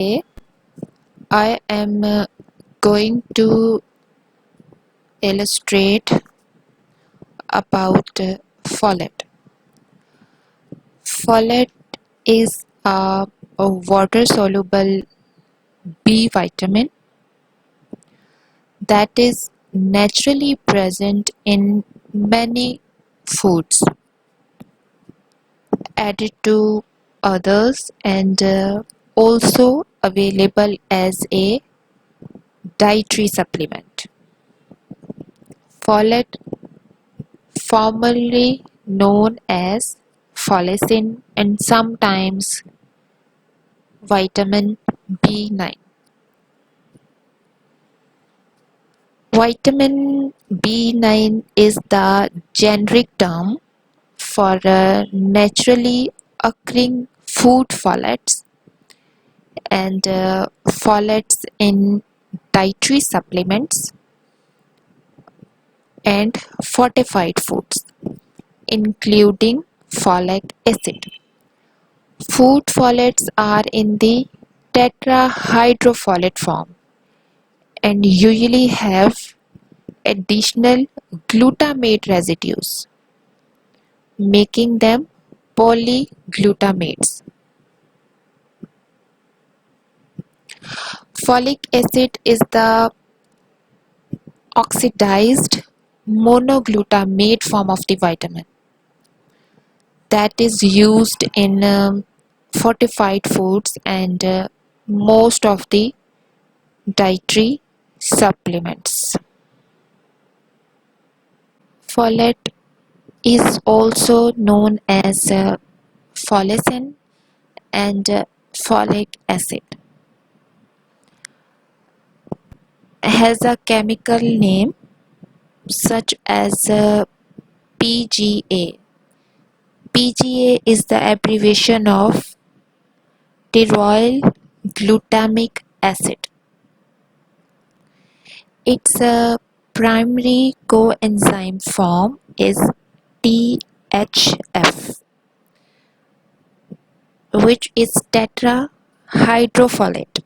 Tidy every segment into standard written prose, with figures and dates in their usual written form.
Today I am going to illustrate about folate. Folate is a water-soluble B vitamin that is naturally present in many foods, added to others, and also available as a dietary supplement. Folate, formerly known as folacin and sometimes vitamin B9. Vitamin B9 is the generic term for naturally occurring food folates and folates in dietary supplements and fortified foods, including folic acid. Food folates are in the tetrahydrofolate form and usually have additional glutamate residues, making them polyglutamates. Folic acid is the oxidized monoglutamate form of the vitamin that is used in fortified foods and most of the dietary supplements. Folate is also known as folacin and folic acid. Has a chemical name such as PGA. PGA is the abbreviation of teroyl glutamic acid. Its primary coenzyme form is THF, which is tetrahydrofolate.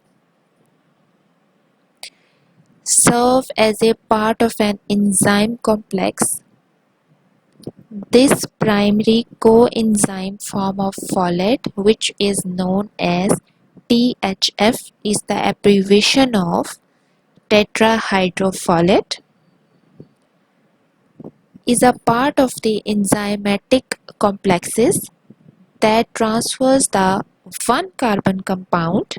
Serve as a part of an enzyme complex. This primary coenzyme form of folate, which is known as THF, is the abbreviation of tetrahydrofolate, is a part of the enzymatic complexes that transfers the one carbon compound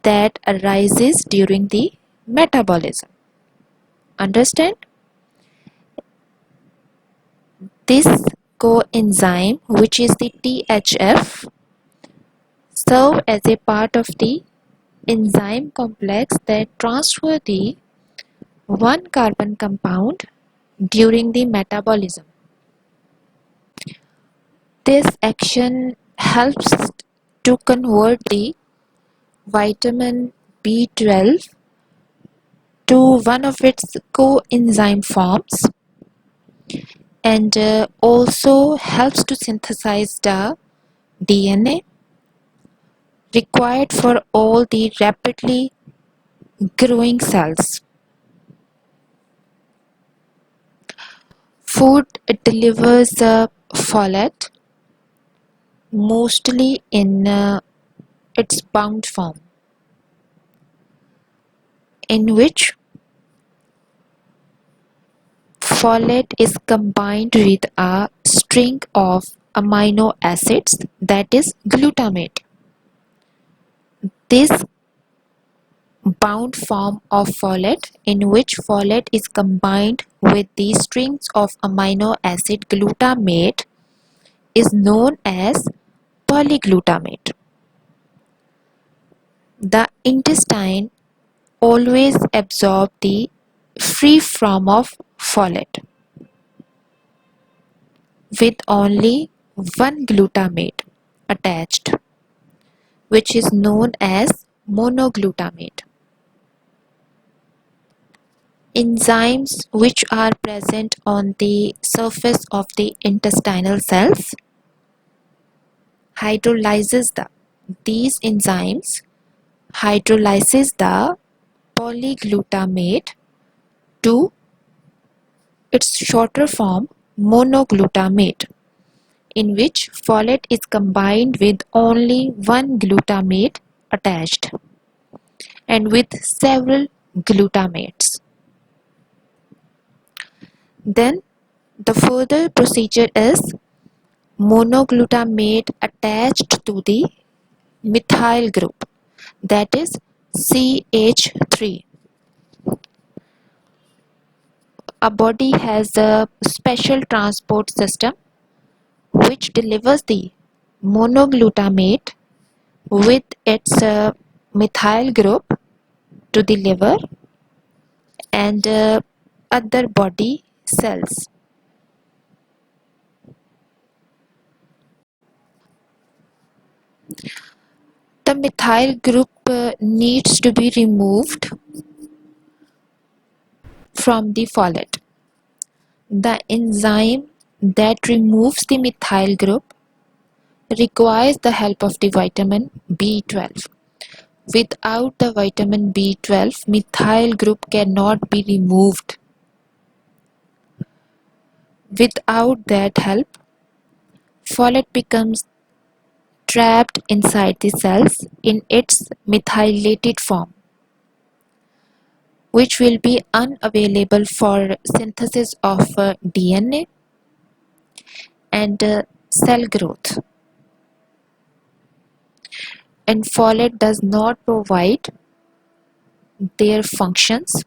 that arises during the metabolism. Understand? This coenzyme, which is the THF, serve as a part of the enzyme complex that transfer the one carbon compound during the metabolism. This action helps to convert the vitamin B12 to one of its coenzyme forms and also helps to synthesize the DNA required for all the rapidly growing cells. Food delivers folate mostly in its bound form, in which folate is combined with a string of amino acids, that is glutamate. This bound form of folate, in which folate is combined with the strings of amino acid glutamate, is known as polyglutamate. The intestine always absorbs the free form of folate with only one glutamate attached, which is known as monoglutamate. Enzymes which are present on the surface of the intestinal cells hydrolyzes the these enzymes hydrolyzes the polyglutamate to its shorter form monoglutamate, in which folate is combined with only one glutamate attached and with several glutamates. Then the further procedure is monoglutamate attached to the methyl group, that is CH3. A body has a special transport system which delivers the monoglutamate with its methyl group to the liver and other body cells. The methyl group needs to be removed from the folate. The enzyme that removes the methyl group requires the help of the vitamin B12. Without the vitamin B12, methyl group cannot be removed. Without that help, folate becomes trapped inside the cells in its methylated form, which will be unavailable for synthesis of DNA and cell growth. And folate does not provide their functions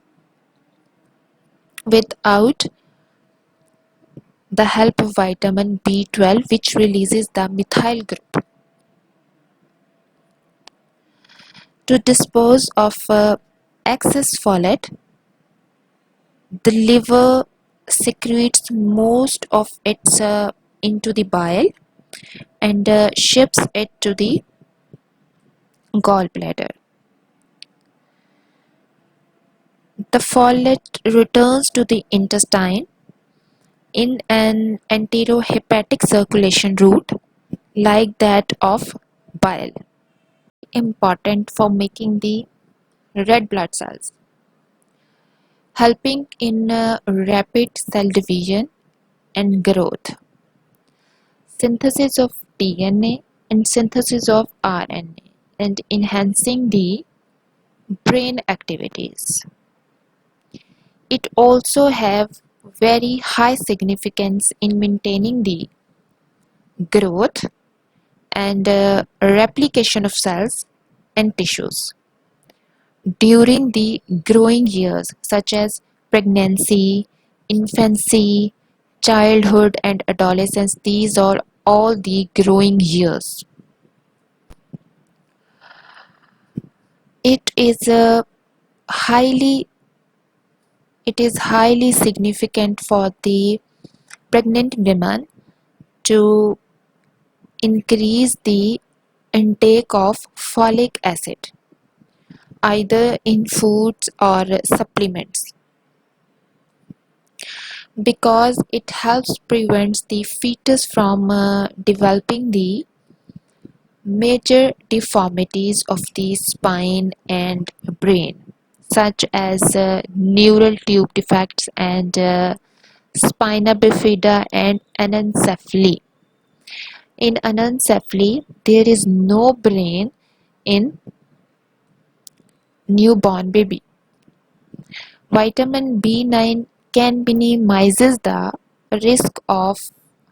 without the help of vitamin B12, which releases the methyl group. To dispose of excess folate, the liver secretes most of its into the bile and ships it to the gallbladder. The folate returns to the intestine in an enterohepatic circulation route like that of bile, important for making the red blood cells, helping in rapid cell division and growth, synthesis of DNA and synthesis of RNA, and enhancing the brain activities. It also have very high significance in maintaining the growth and replication of cells and tissues during the growing years such as pregnancy, infancy, childhood and adolescence. These are all the growing years. It is a highly it is highly significant for the pregnant women to increase the intake of folic acid either in foods or supplements, because it helps prevent the fetus from developing the major deformities of the spine and brain, such as neural tube defects and spina bifida and anencephaly. In anencephaly, there is no brain in newborn baby. Vitamin B9 can minimizes the risk of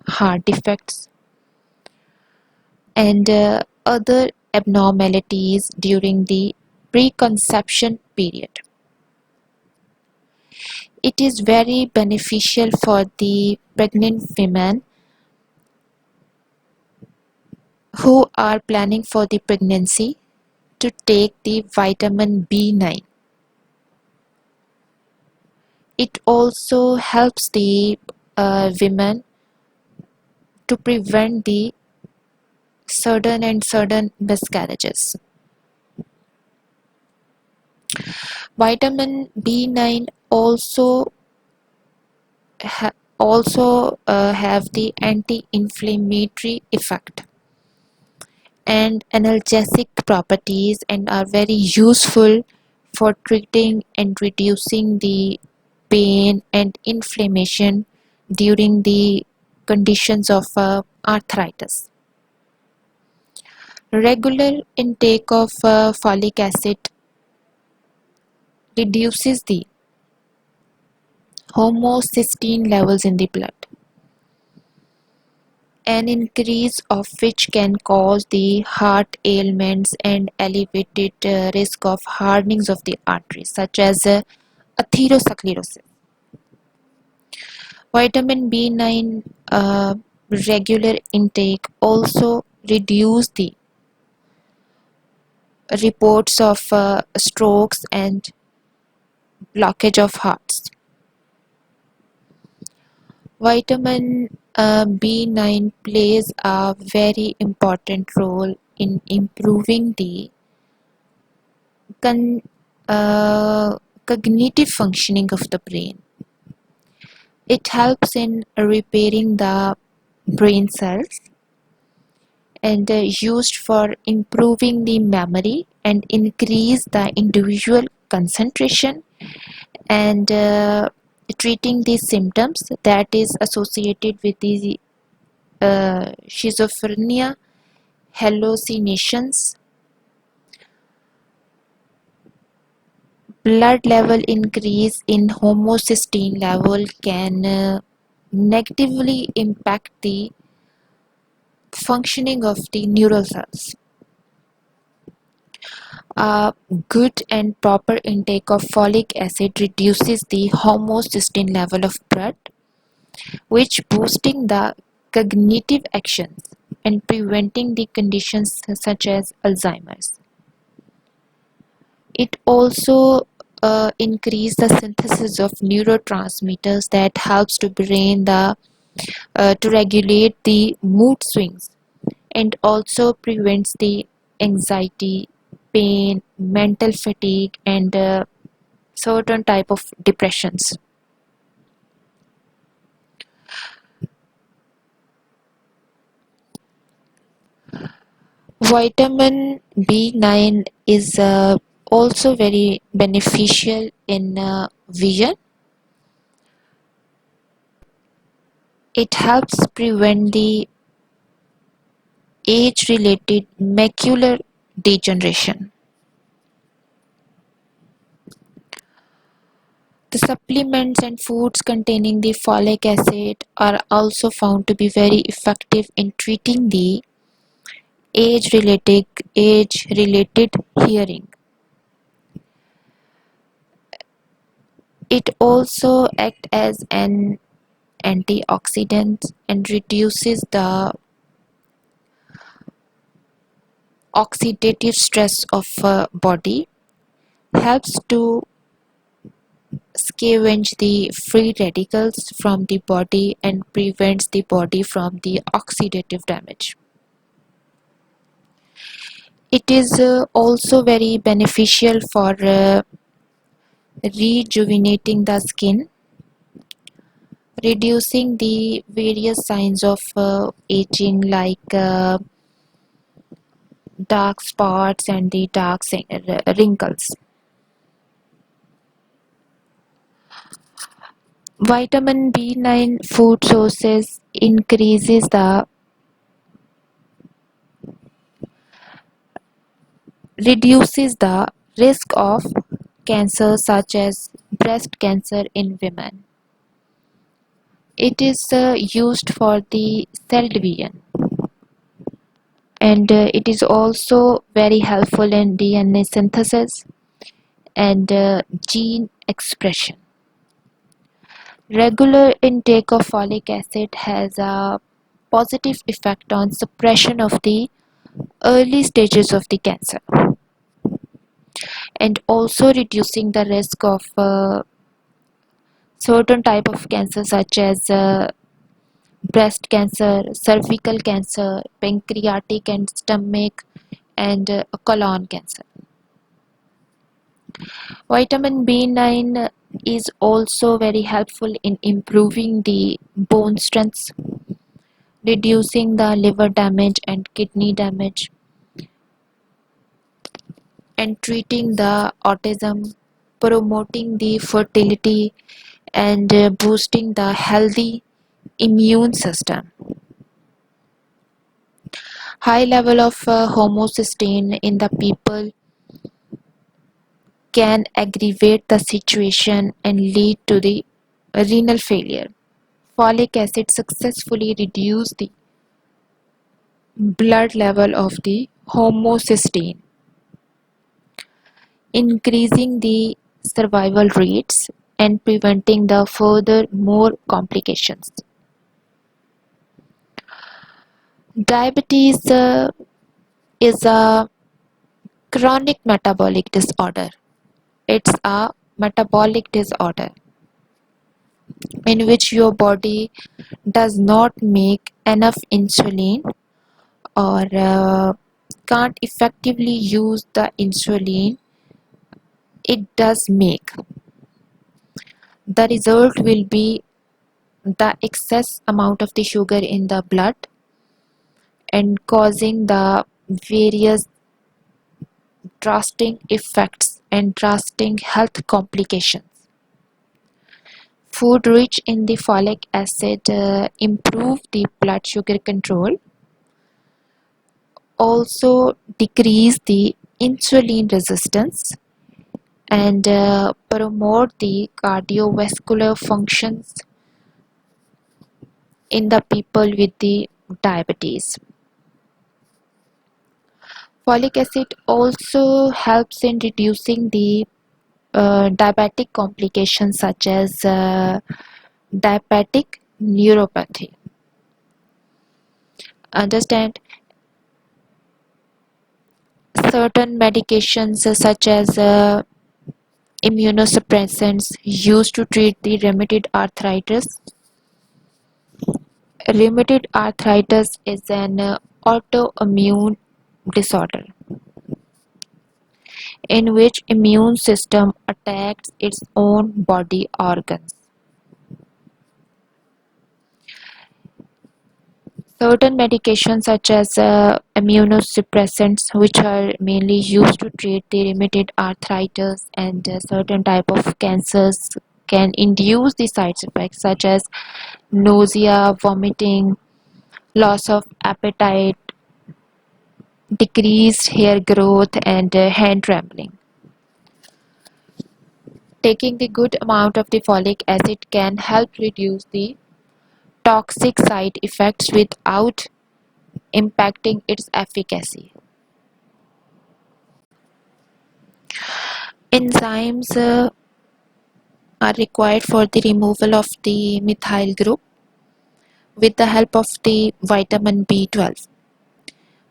heart defects and other abnormalities during the preconception period. It is very beneficial for the pregnant women who are planning for the pregnancy to take the vitamin B9. It also helps the women to prevent the sudden miscarriages. Vitamin B9 also have the anti-inflammatory effect and analgesic properties and are very useful for treating and reducing the pain and inflammation during the conditions of arthritis. Regular intake of folic acid reduces the homocysteine levels in the blood, an increase of which can cause the heart ailments and elevated risk of hardenings of the arteries such as atherosclerosis. Vitamin B9 regular intake also reduce the reports of strokes and blockage of hearts. Vitamin B9 plays a very important role in improving the con- uh, cognitive functioning of the brain. It helps in repairing the brain cells and used for improving the memory and increase the individual concentration and treating the symptoms that is associated with the schizophrenia, hallucinations. Blood level increase in homocysteine level can negatively impact the functioning of the neural cells. A good and proper intake of folic acid reduces the homocysteine level of blood, which boosting the cognitive actions and preventing the conditions such as Alzheimer's. It also increase the synthesis of neurotransmitters that helps to brain the to regulate the mood swings and also prevents the anxiety, pain, mental fatigue, and certain type of depressions. Vitamin B9 is also very beneficial in vision. It helps prevent the age-related macular degeneration. The supplements and foods containing the folic acid are also found to be very effective in treating the age-related hearing. It also acts as an antioxidant and reduces the oxidative stress of body, helps to scavenge the free radicals from the body and prevents the body from the oxidative damage. It is also very beneficial for rejuvenating the skin, reducing the various signs of aging like dark spots and the wrinkles. Vitamin B9 food sources increases the reduces the risk of cancer such as breast cancer in women. It is used for the cell division and it is also very helpful in DNA synthesis and gene expression. Regular intake of folic acid has a positive effect on suppression of the early stages of the cancer and also reducing the risk of certain type of cancer such as breast cancer, cervical cancer, pancreatic and stomach and colon cancer. Vitamin B9 is also very helpful in improving the bone strength, reducing the liver damage and kidney damage, and treating the autism, promoting the fertility, and boosting the healthy immune system. High level of homocysteine in the people can aggravate the situation and lead to the renal failure. Folic acid successfully reduces the blood level of the homocysteine, increasing the survival rates and preventing the further more complications. Diabetes is a chronic metabolic disorder. It's a metabolic disorder in which your body does not make enough insulin or can't effectively use the insulin it does make. The result will be the excess amount of the sugar in the blood and causing the various drastic effects and drastic health complications. Food rich in the folic acid improve the blood sugar control, also decrease the insulin resistance, and promote the cardiovascular functions in the people with the diabetes. Folic acid also helps in reducing the diabetic complications such as diabetic neuropathy. Understand certain medications such as immunosuppressants used to treat the rheumatoid arthritis. Rheumatoid arthritis is an autoimmune disorder in which immune system attacks its own body organs. Certain medications such as immunosuppressants which are mainly used to treat the rheumatoid arthritis and certain type of cancers can induce the side effects such as nausea, vomiting, loss of appetite, decreased hair growth and hand trembling. Taking the good amount of the folic acid can help reduce the toxic side effects without impacting its efficacy. Enzymes are required for the removal of the methyl group with the help of the vitamin B12.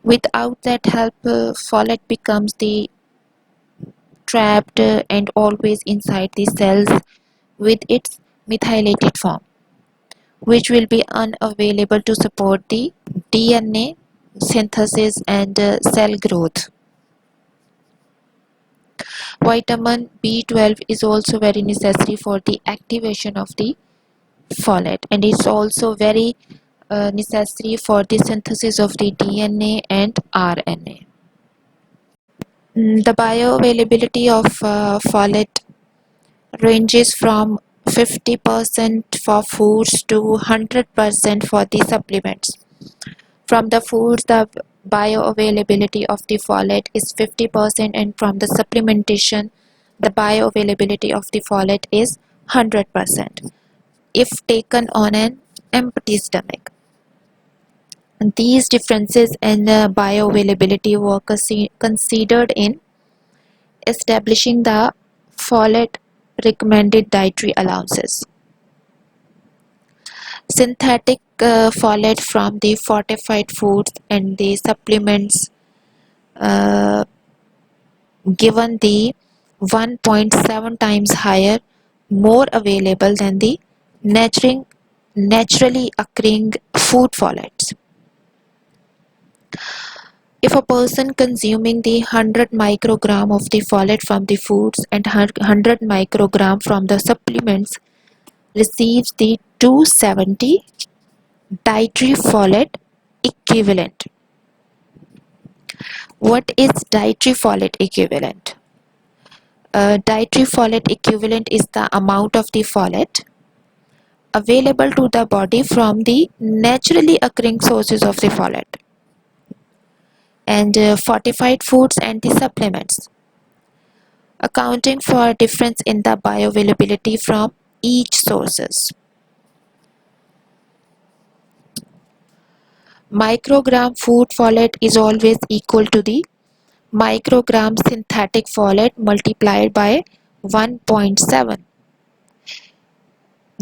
Without that help, folate becomes the trapped and always inside the cells with its methylated form, which will be unavailable to support the DNA synthesis and cell growth. Vitamin B12 is also very necessary for the activation of the folate, and it's also very necessary for the synthesis of the DNA and RNA. The bioavailability of folate ranges from 50% for foods to 100% for the supplements. From the foods, the bioavailability of the folate is 50%, and from the supplementation, the bioavailability of the folate is 100% if taken on an empty stomach. These differences in bioavailability were considered in establishing the folate recommended dietary allowances. Synthetic folate from the fortified foods and the supplements uh, given the 1.7 times higher, more available than the naturally occurring food folates. If a person consuming the 100 microgram of the folate from the foods and 100 microgram from the supplements receives the 270 dietary folate equivalent. What is dietary folate equivalent? Dietary folate equivalent is the amount of the folate available to the body from the naturally occurring sources of the folate and fortified foods and the supplements, accounting for difference in the bioavailability from each sources. Microgram food folate is always equal to the microgram synthetic folate multiplied by 1.7.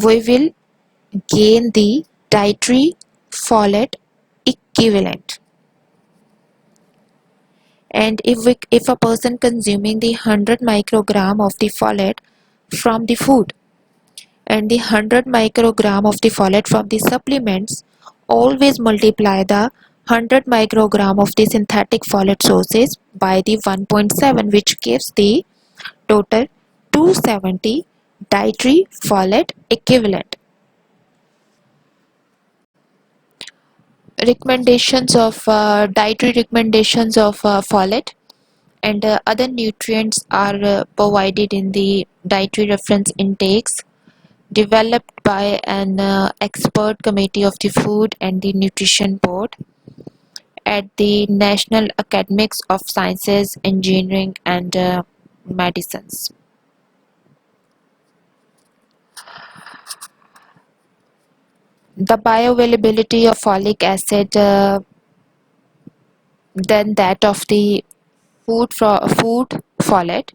We will gain the dietary folate equivalent. And if a person consuming the 100 microgram of the folate from the food and the 100 microgram of the folate from the supplements, always multiply the 100 microgram of the synthetic folate sources by the 1.7, which gives the total 270 dietary folate equivalent. Recommendations of dietary recommendations of folate and other nutrients are provided in the dietary reference intakes developed by an expert committee of the Food and the Nutrition Board at the National Academies of Sciences, Engineering and Medicines. The bioavailability of folic acid than that of the food folate.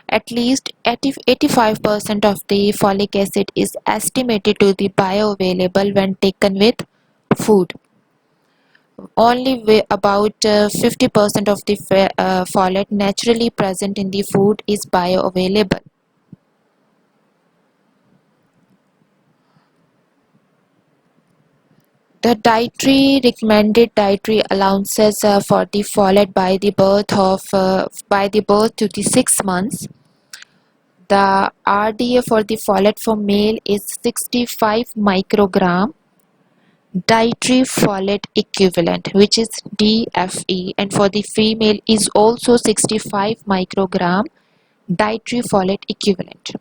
At least 85% of the folic acid is estimated to be bioavailable when taken with food. Only about 50% of the folate naturally present in the food is bioavailable. The recommended dietary allowances for the folate by the birth to the 6 months. The RDA for the folate for male is 65 microgram dietary folate equivalent, which is DFE, and for the female is also 65 microgram dietary folate equivalent.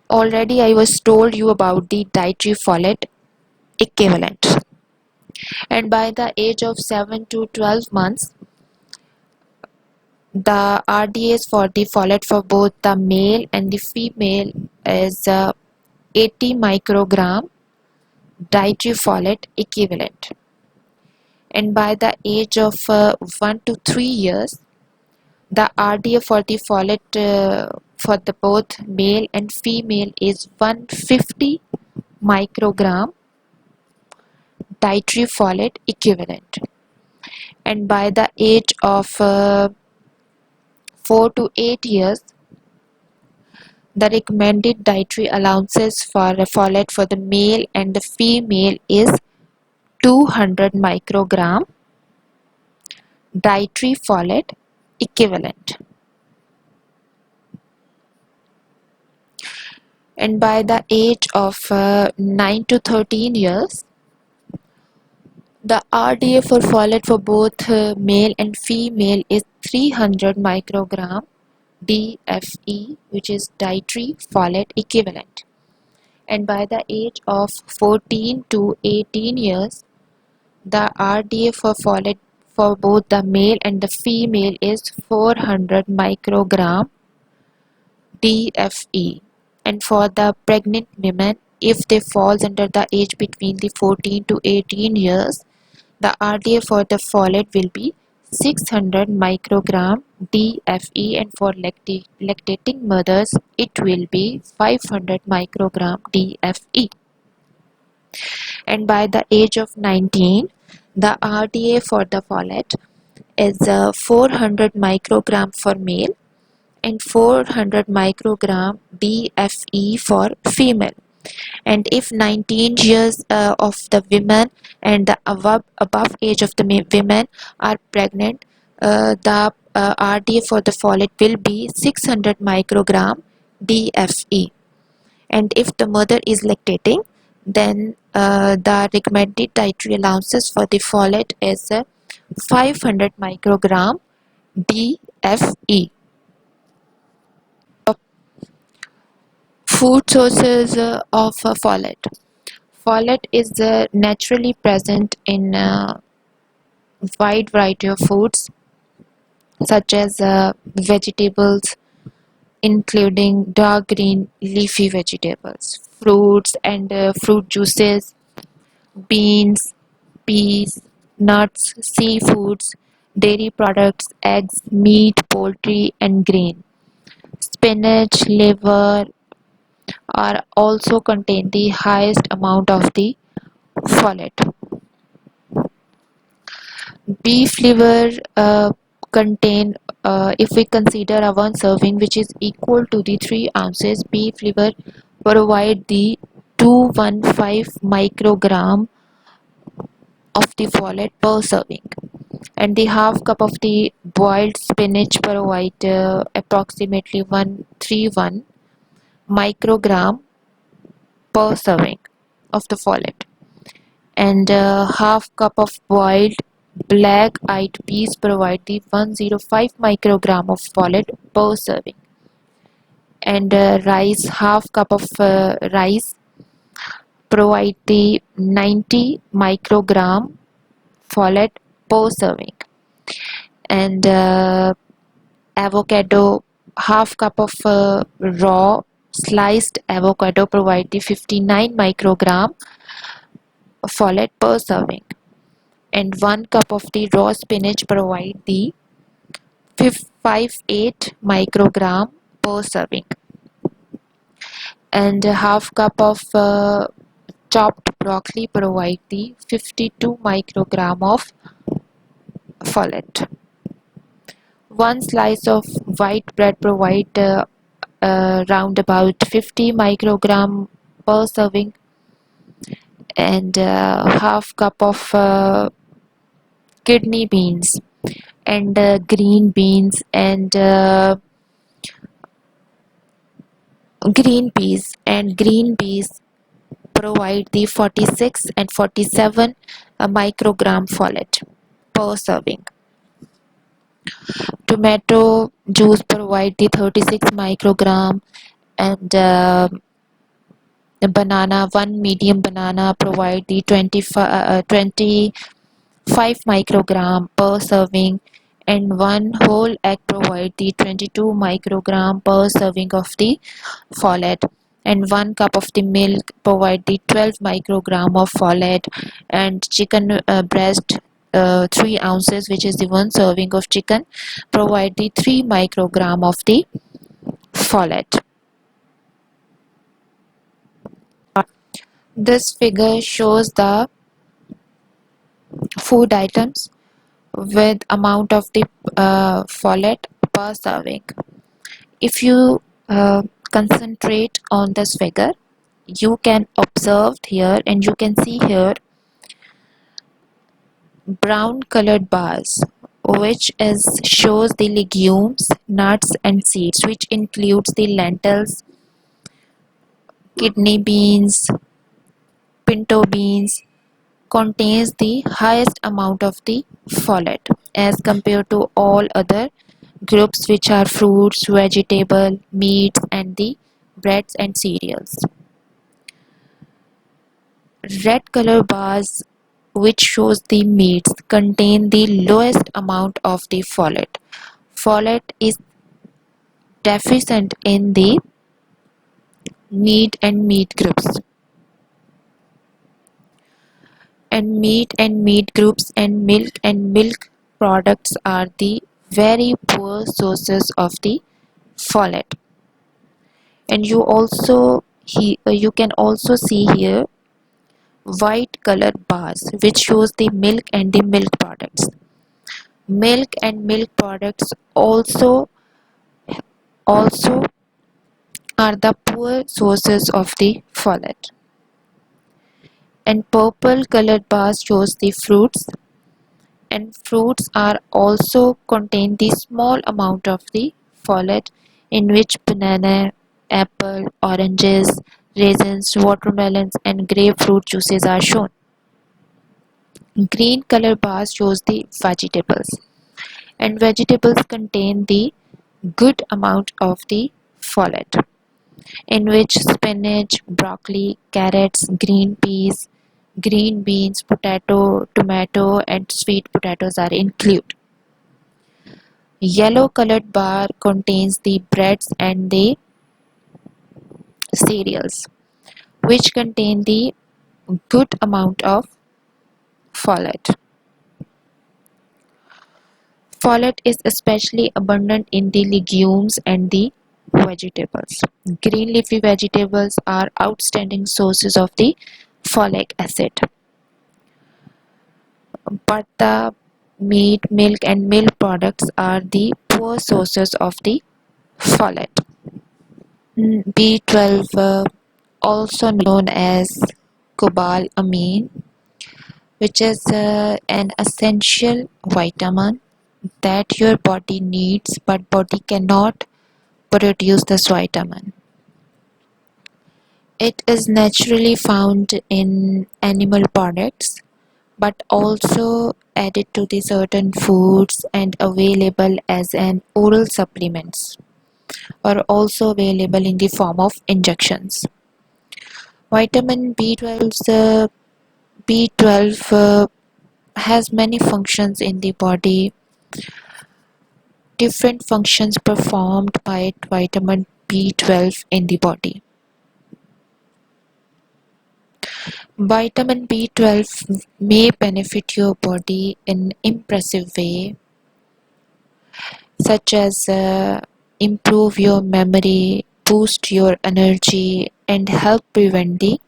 Already I was told you about the dietary folate equivalent, and by the age of 7 to 12 months the RDAs for the folate for both the male and the female is 80 microgram dietary folate equivalent, and by the age of 1 to 3 years the RDA for the folate for the both male and female is 150 microgram dietary folate equivalent, and by the age of 4 to 8 years the recommended dietary allowances for folate for the male and the female is 200 microgram dietary folate equivalent, and by the age of 9 to 13 years the RDA for folate for both male and female is 300 microgram DFE, which is dietary folate equivalent, and by the age of 14 to 18 years the RDA for folate for both the male and the female is 400 microgram DFE, and for the pregnant women if they falls under the age between the 14 to 18 years the RDA for the folate will be 600 microgram DFE, and for lactating mothers it will be 500 microgram DFE, and by the age of 19 the RDA for the folate is 400 microgram for male and 400 microgram DFE for female, and if 19 years of the women and the above age of the women are pregnant the RDA for the folate will be 600 microgram DFE, and if the mother is lactating then the recommended dietary allowances for the folate is 500 microgram DFE. Food sources of folate. Folate is naturally present in a wide variety of foods such as vegetables, including dark green leafy vegetables, fruits and fruit juices, beans, peas, nuts, seafoods, dairy products, eggs, meat, poultry, and grain. Spinach, liver are also contain the highest amount of the folate. Beef liver contain, if we consider a one serving which is equal to the 3 ounces, beef liver provide the 215 microgram of the folate per serving, and the half cup of the boiled spinach provide approximately 131 microgram per serving of the folate, and half cup of boiled black eyed peas provide the 105 microgram of folate per serving, and rice, half cup of rice provide the 90 microgram folate per serving, and avocado, half cup of raw sliced avocado provide the 59 microgram folate per serving, and 1 cup of the raw spinach provide the 58 microgram per serving, and a half cup of chopped broccoli provide the 52 microgram of folate. One slice of white bread provide around about 50 microgram per serving, and half cup of kidney beans and green beans and green peas provide the 46 and 47 microgram folate per serving. Tomato juice provide the 36 microgram, and banana, one medium banana provide the 25 microgram per serving, and one whole egg provide the 22 microgram per serving of the folate, and 1 cup of the milk provide the 12 microgram of folate, and chicken breast 3 ounces, which is the one serving of chicken, provide the 3 microgram of the folate. This figure shows the food items with amount of the folate per serving. If you concentrate on this figure, you can observe here and you can see here brown colored bars, which is shows the legumes, nuts and seeds, which includes the lentils, kidney beans, pinto beans, contains the highest amount of the folate as compared to all other groups, which are fruits, vegetable, meats and the breads and cereals. Red color bars, which shows the meats, contain the lowest amount of the folate. Folate is deficient in the meat and meat groups, and meat groups and milk products are the very poor sources of the folate. And you can also see here white colored bars, which shows the milk and the milk products. Milk and milk products also are the poor sources of the folate. And purple colored bars shows the fruits, and fruits are also contain the small amount of the folate, in which banana, apple, oranges, raisins, watermelons and grapefruit juices are shown. Green color bar shows the vegetables, and vegetables contain the good amount of the folate, in which spinach, broccoli, carrots, green peas, green beans, potato, tomato, and sweet potatoes are included. Yellow colored bar contains the breads and the cereals, which contain the good amount of folate. Folate is especially abundant in the legumes and the vegetables. Green leafy vegetables are outstanding sources of the folic acid, but the meat, milk, and milk products are the poor sources of the folate. B12, also known as cobalamin, which is an essential vitamin that your body needs, but body cannot produce this vitamin. It is naturally found in animal products, but also added to the certain foods and available as an oral supplements, or also available in the form of injections. Vitamin B12 has many functions in the body. Different functions performed by vitamin B12 in the body. Vitamin B12 may benefit your body in impressive way, such as improve your memory, boost your energy, and help prevent the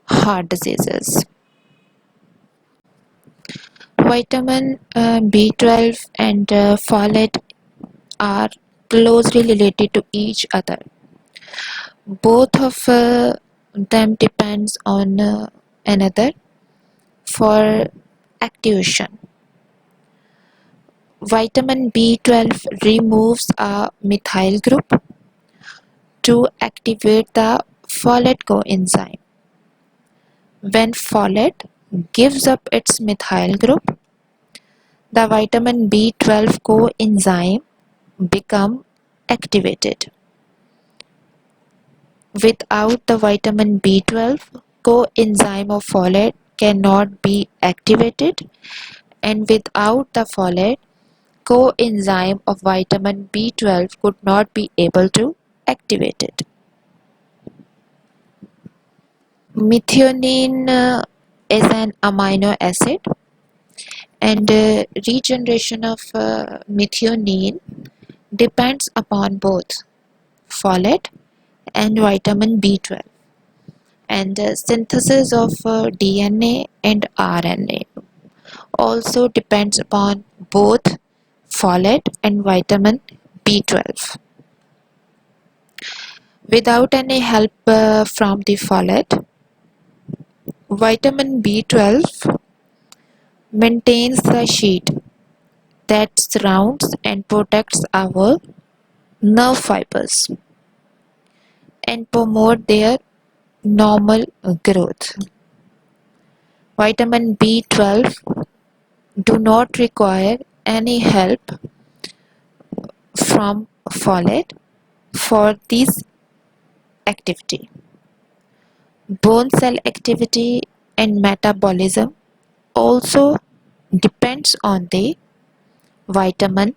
heart diseases. Vitamin B12 and folate are closely related to each other. Both of them depends on another for activation. Vitamin B12 removes a methyl group to activate the folate coenzyme. When folate gives up its methyl group, the vitamin B12 coenzyme become activated. Without the vitamin B12, coenzyme of folate cannot be activated, and without the folate, coenzyme of vitamin B12 could not be able to activate it. Methionine is an amino acid, and regeneration of methionine depends upon both folate and vitamin B12, and synthesis of DNA and RNA also depends upon both folate and vitamin B12. Without any help from the folate, vitamin B12 maintains the sheet that surrounds and protects our nerve fibers and promote their normal growth. Vitamin B12 do not require any help from folate for this activity. Bone cell activity and metabolism also depends on the vitamin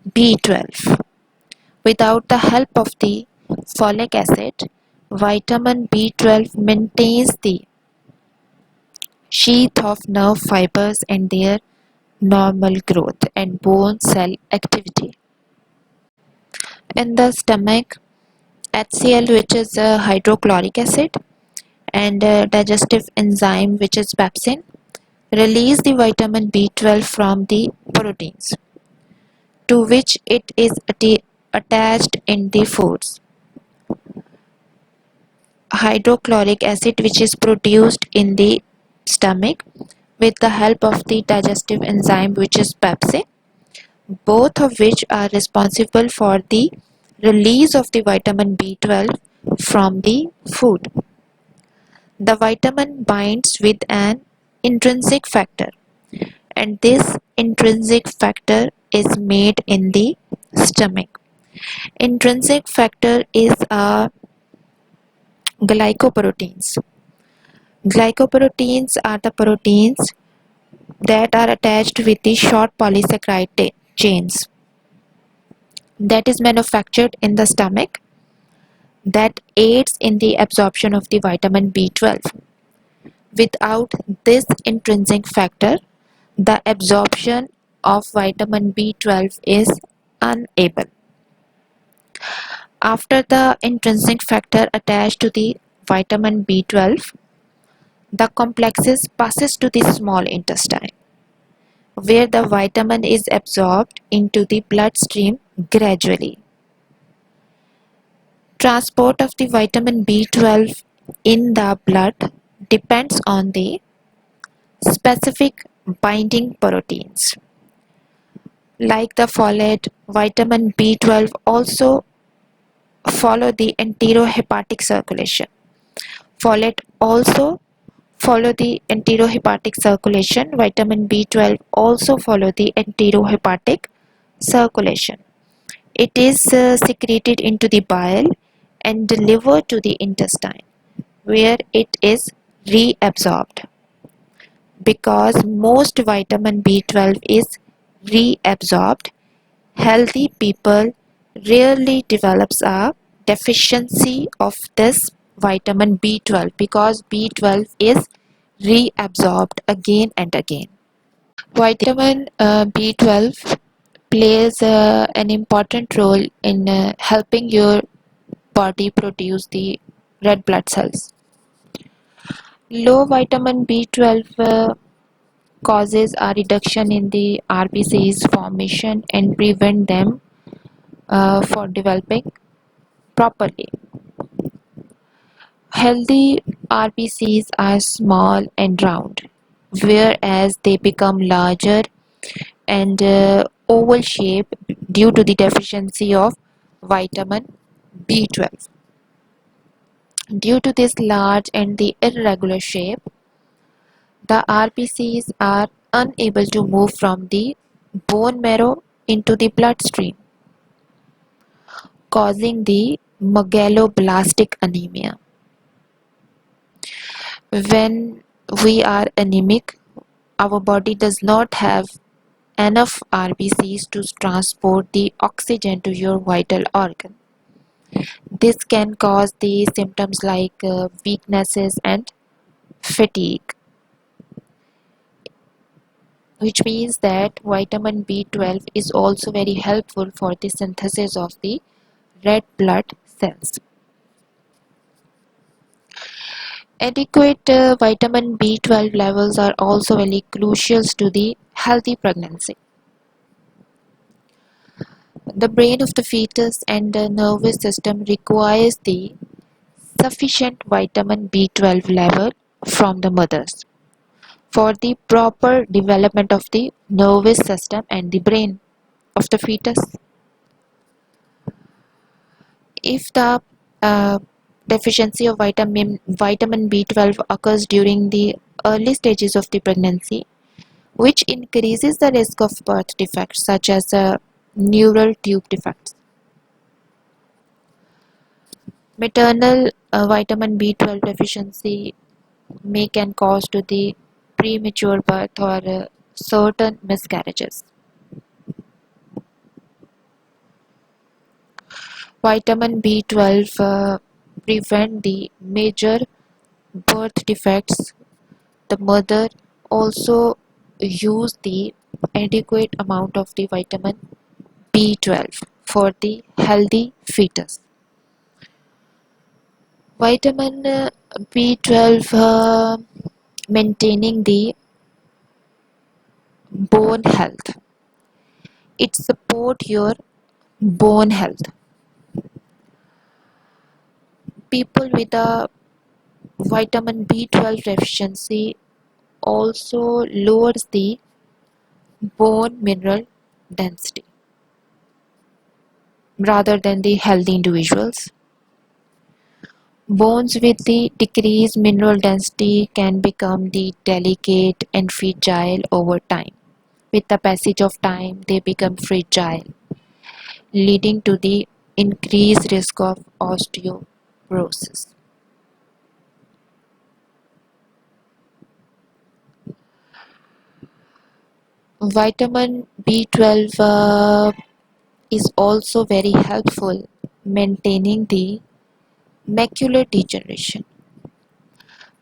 B12. Without the help of the folic acid, vitamin B12 maintains the sheath of nerve fibers and their normal growth and bone cell activity. In the stomach, HCl, which is a hydrochloric acid, and digestive enzyme, which is pepsin, release the vitamin B12 from the proteins to which it is attached in the foods. Hydrochloric acid, which is produced in the stomach with the help of the digestive enzyme, which is pepsin, both of which are responsible for the release of the vitamin B12 from the food. The vitamin binds with an intrinsic factor and this intrinsic factor is made in the stomach. Intrinsic factor is glycoproteins. Glycoproteins are the proteins that are attached with the short polysaccharide chains that is manufactured in the stomach that aids in the absorption of the vitamin B12. Without this intrinsic factor, the absorption of vitamin B12 is unable. After the intrinsic factor attached to the vitamin B12, the complexes passes to the small intestine, where the vitamin is absorbed into the bloodstream gradually. Transport of the vitamin B12 in the blood depends on the specific binding proteins. Like the folate, vitamin B12 also follow the enterohepatic circulation. Folate also follow the enterohepatic circulation. Vitamin B12 also follow the enterohepatic circulation. It is secreted into the bile and delivered to the intestine, where it is reabsorbed. Because most vitamin B12 is reabsorbed, healthy people rarely develops a deficiency of this vitamin B12 because B12 is reabsorbed again and again. Vitamin B12 plays an important role in helping your body produce the red blood cells. Low vitamin B12 causes a reduction in the RBC's formation and prevent them for developing properly. Healthy RBCs are small and round, whereas they become larger and oval shape due to the deficiency of vitamin B12. Due to this large and the irregular shape, the RBCs are unable to move from the bone marrow into the bloodstream, causing the megaloblastic anemia. When we are anemic, our body does not have enough RBCs to transport the oxygen to your vital organ. This can cause the symptoms like weaknesses and fatigue, which means that vitamin B12 is also very helpful for the synthesis of the red blood cells. Adequate vitamin B12 levels are also very crucial to the healthy pregnancy. The brain of the fetus and the nervous system requires the sufficient vitamin B12 level from the mothers for the proper development of the nervous system and the brain of the fetus. If the deficiency of vitamin B12 occurs during the early stages of the pregnancy, which increases the risk of birth defects such as neural tube defects. Maternal vitamin B12 deficiency may can cause to the premature birth or certain miscarriages. Vitamin B12 prevent the major birth defects. The mother also use the adequate amount of the vitamin B12 for the healthy fetus. Vitamin B12 maintaining the bone health. It support your bone health. People with a vitamin B12 deficiency also lowers the bone mineral density rather than the healthy individuals. Bones with the decreased mineral density can become the delicate and fragile over time. With the passage of time, they become fragile, leading to the increased risk of osteoporosis. Vitamin B12 is also very helpful maintaining the macular degeneration.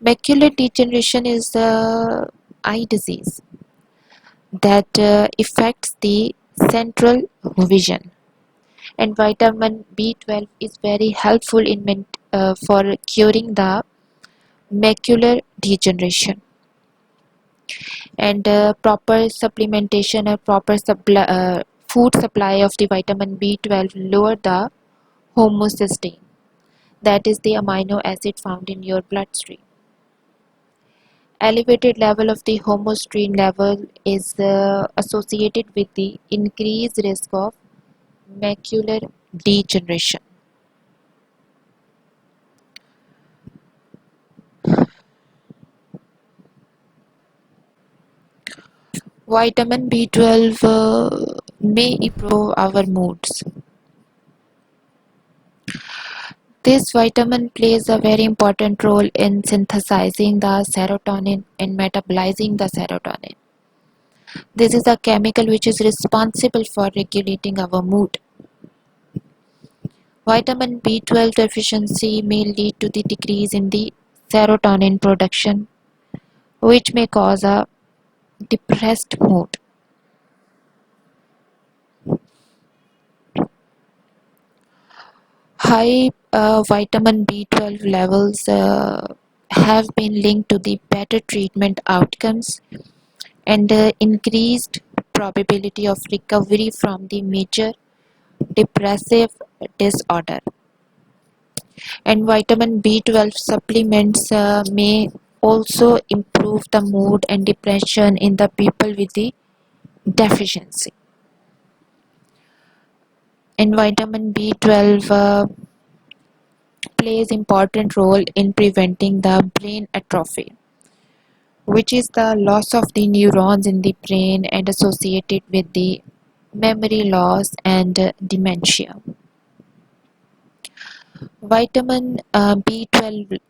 Macular degeneration is the eye disease that affects the central vision, and vitamin B12 is very helpful for curing the macular degeneration. And proper supplementation or proper food supply of the vitamin B12 lower the homocysteine, that is the amino acid found in your bloodstream. Elevated level of the homocysteine level is associated with the increased risk of macular degeneration. Vitamin B12 may improve our moods. This vitamin plays a very important role in synthesizing the serotonin and metabolizing the serotonin. This is a chemical which is responsible for regulating our mood. Vitamin B12 deficiency may lead to the decrease in the serotonin production, which may cause a depressed mood. High vitamin B12 levels have been linked to the better treatment outcomes and increased probability of recovery from the major depressive disorder. And vitamin B12 supplements may also improve the mood and depression in the people with the deficiency. And vitamin B12 plays important role in preventing the brain atrophy, which is the loss of the neurons in the brain and associated with the memory loss and dementia. Vitamin B12,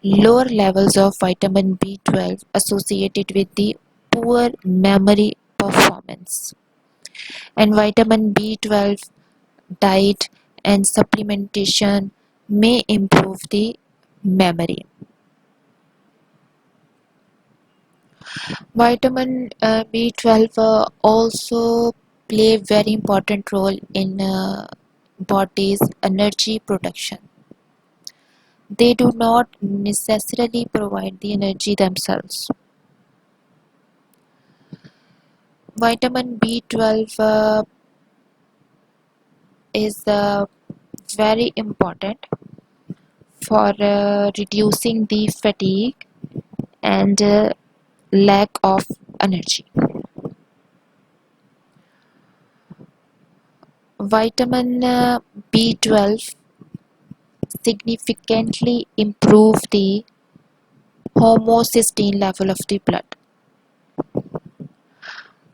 lower levels of vitamin B12 associated with the poor memory performance. And vitamin B12 diet and supplementation may improve the memory. Vitamin B12 also play very important role in body's energy production. They do not necessarily provide the energy themselves. Vitamin B12 is very important for reducing the fatigue and lack of energy. Vitamin B12 significantly improve the homocysteine level of the blood.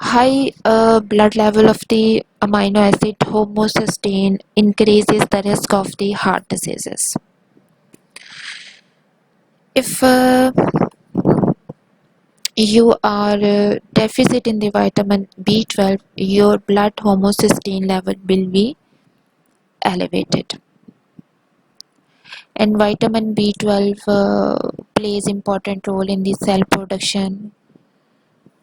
High blood level of the amino acid homocysteine increases the risk of the heart diseases. If you are deficit in the vitamin B12, your blood homocysteine level will be elevated. And vitamin B12 plays important role in the cell production,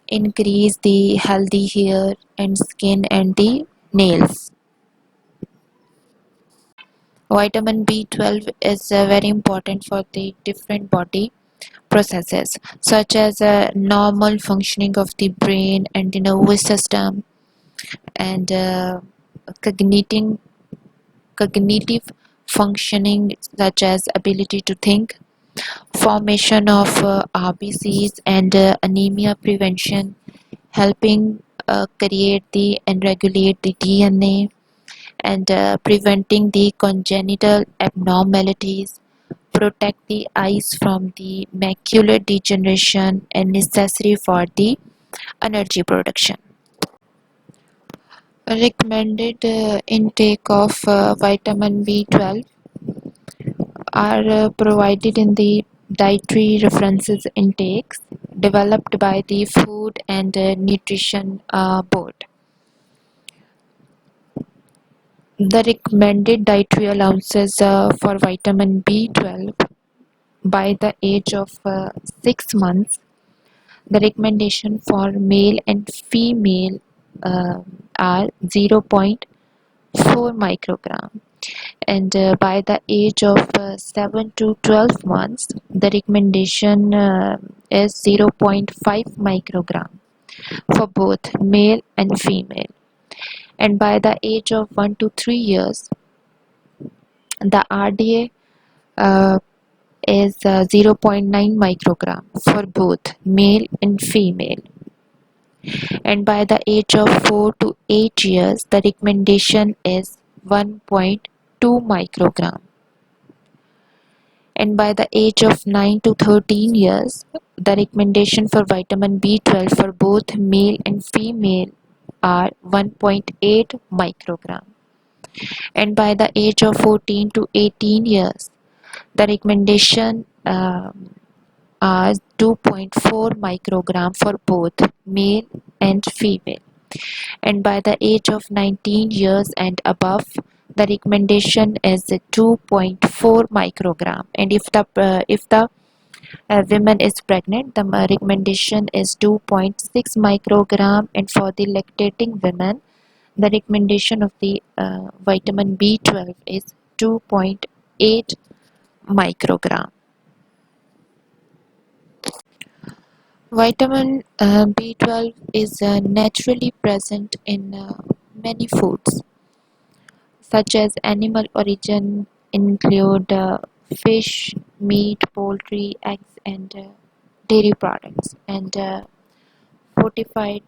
increase the healthy hair and skin and the nails. Vitamin B12 is very important for the different body processes such as normal functioning of the brain and the nervous system and cognitive functioning such as ability to think, formation of RBCs and anemia prevention, helping create the and regulate the DNA and preventing the congenital abnormalities, protect the eyes from the macular degeneration and necessary for the energy production. Recommended intake of vitamin B12 are provided in the dietary references intakes developed by the Food and Nutrition Board. The recommended dietary allowances for vitamin B12 by the age of 6 months. The recommendation for male and female uh, are 0.4 microgram, and by the age of 7 to 12 months the recommendation is 0.5 microgram for both male and female, and by the age of 1 to 3 years the RDA uh, is 0.9 microgram for both male and female, and by the age of 4 to 8 years the recommendation is 1.2 microgram, and by the age of 9 to 13 years the recommendation for vitamin B12 for both male and female are 1.8 microgram, and by the age of 14 to 18 years the recommendation are 2.4 microgram for both male and female, and by the age of 19 years and above the recommendation is 2.4 microgram, and if the woman is pregnant the recommendation is 2.6 microgram, and for the lactating women the recommendation of the vitamin B12 is 2.8 microgram. Vitamin B12 is naturally present in many foods, such as animal origin, include fish, meat, poultry, eggs, and dairy products, and fortified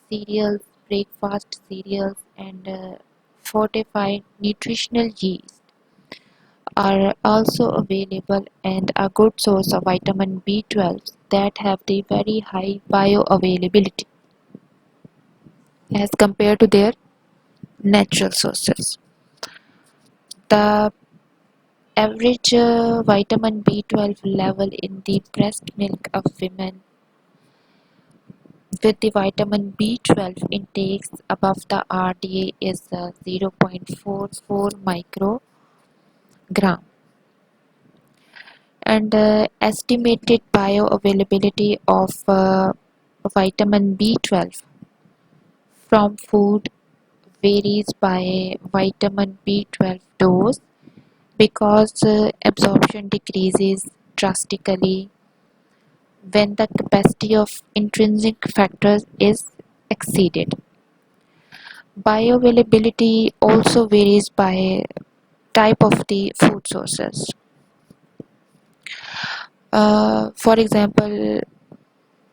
cereals, breakfast cereals, and fortified nutritional yeast are also available and a good source of vitamin B12 that have the very high bioavailability as compared to their natural sources. The average vitamin B12 level in the breast milk of women with the vitamin B12 intakes above the RDA is 0.44 microgram, and estimated bioavailability of vitamin B12 from food varies by vitamin B12 dose because absorption decreases drastically when the capacity of intrinsic factors is exceeded. Bioavailability also varies by type of the food sources. For example,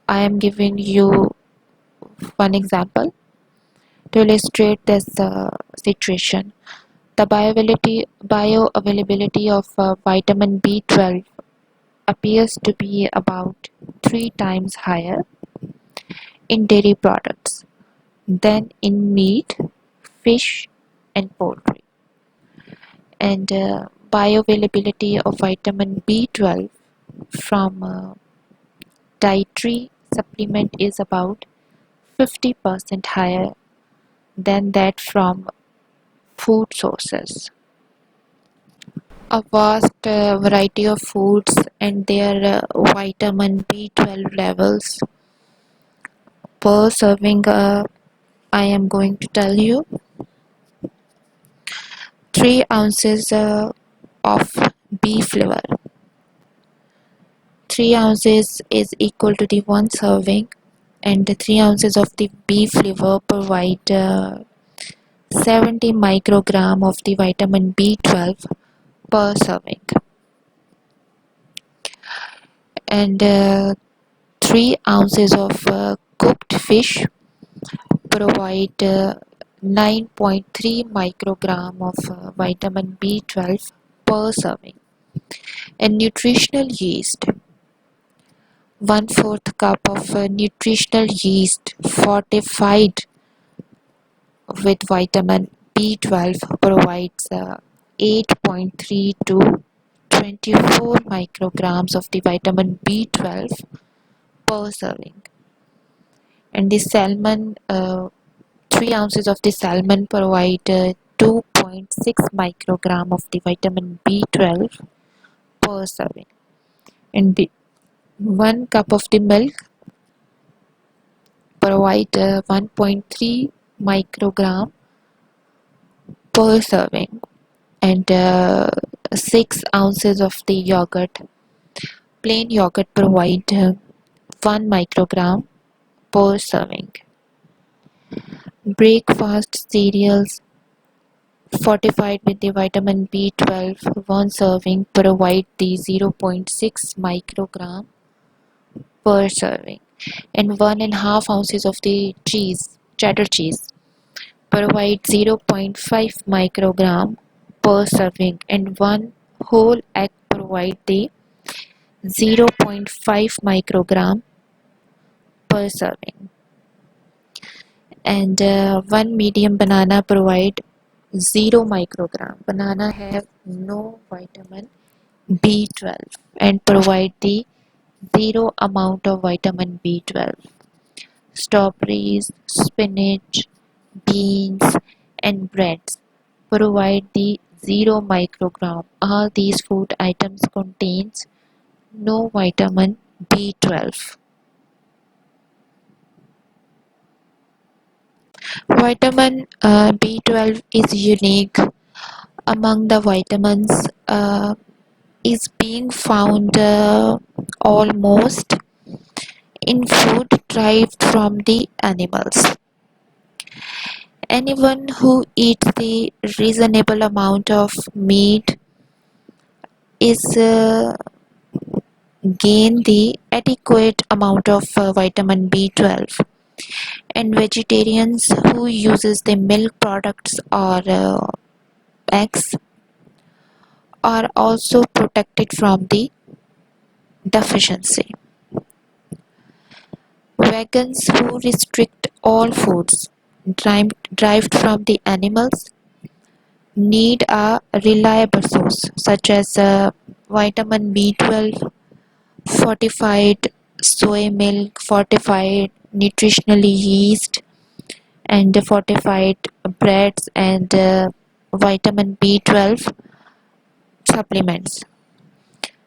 I am giving you one example to illustrate this situation. The bioavailability of vitamin B12 appears to be about 3 times higher in dairy products than in meat, fish, and poultry. And bioavailability of vitamin B12 from dietary supplement is about 50% higher than that from food sources. A vast variety of foods and their vitamin B12 levels per serving. I am going to tell you 3 ounces of beef liver. 3 ounces is equal to the 1 serving, and the 3 ounces of the beef liver provide 70 microgram of the vitamin B12 per serving, and 3 ounces of cooked fish provide 9.3 microgram of vitamin B12 per serving. And nutritional yeast, 1/4 cup of nutritional yeast fortified with vitamin B12 provides 8.3 to 24 micrograms of the vitamin B12 per serving. And the salmon, 3 ounces of the salmon provide 2.6 microgram of the vitamin B12 per serving. And the 1 cup of the milk provide 1.3 microgram per serving. And 6 ounces of the yogurt, plain yogurt provide 1 microgram per serving. Breakfast cereals fortified with the vitamin B12, 1 serving provide the 0.6 microgram per serving. And 1.5 ounces of the cheddar cheese provide 0.5 microgram per serving. And 1 whole egg provide the 0.5 microgram per serving. And 1 medium banana provide 0 microgram. Banana have no vitamin B12 and provide the 0 amount of vitamin B12. Strawberries, spinach, beans and breads provide the 0 microgram. All these food items contains no vitamin B12. Vitamin B12 is unique among the vitamins, is being found almost in food derived from the animals. Anyone who eats the reasonable amount of meat is gain the adequate amount of vitamin B12. And vegetarians who uses the milk products or eggs are also protected from the deficiency. Vegans who restrict all foods derived from the animals need a reliable source such as vitamin B12, fortified soy milk, fortified nutritionally yeast, and fortified breads and vitamin B12 supplements.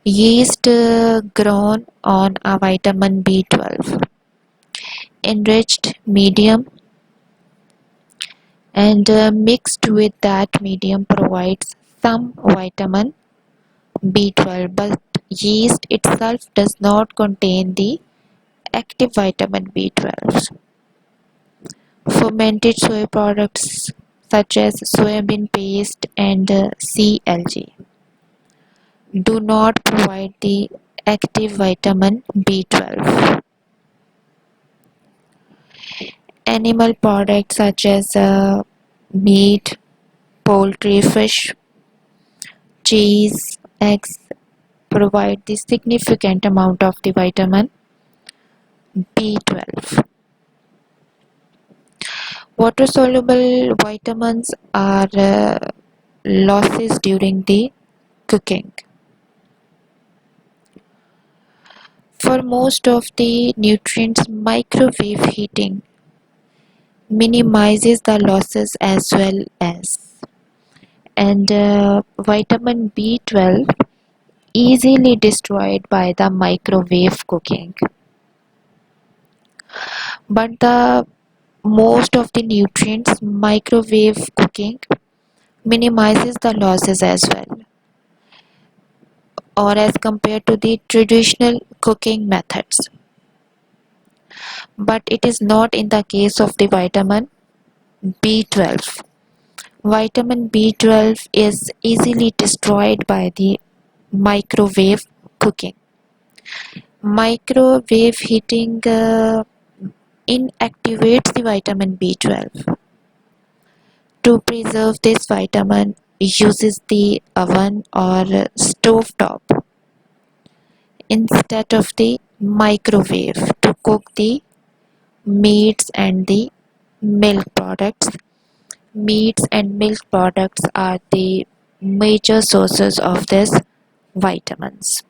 Yeast grown on a vitamin B12 enriched medium and mixed with that medium provides some vitamin B12, but yeast itself does not contain the active vitamin B12. Fermented soy products such as soybean paste and CLG do not provide the active vitamin B12. Animal products such as meat, poultry, fish, cheese, eggs provide the significant amount of the vitamin B12. Water soluble vitamins are losses during the cooking. For most of the nutrients, microwave heating minimizes the losses as well as, and vitamin B12 easily destroyed by the microwave cooking. But the most of the nutrients, microwave cooking minimizes the losses as well, or as compared to the traditional cooking methods. But it is not in the case of the vitamin B12. Vitamin B12 is easily destroyed by the microwave cooking. Microwave heating inactivates the vitamin B12. To preserve this vitamin, uses the oven or stove top instead of the microwave to cook the meats and the milk products. Meats and milk products are the major sources of these vitamins.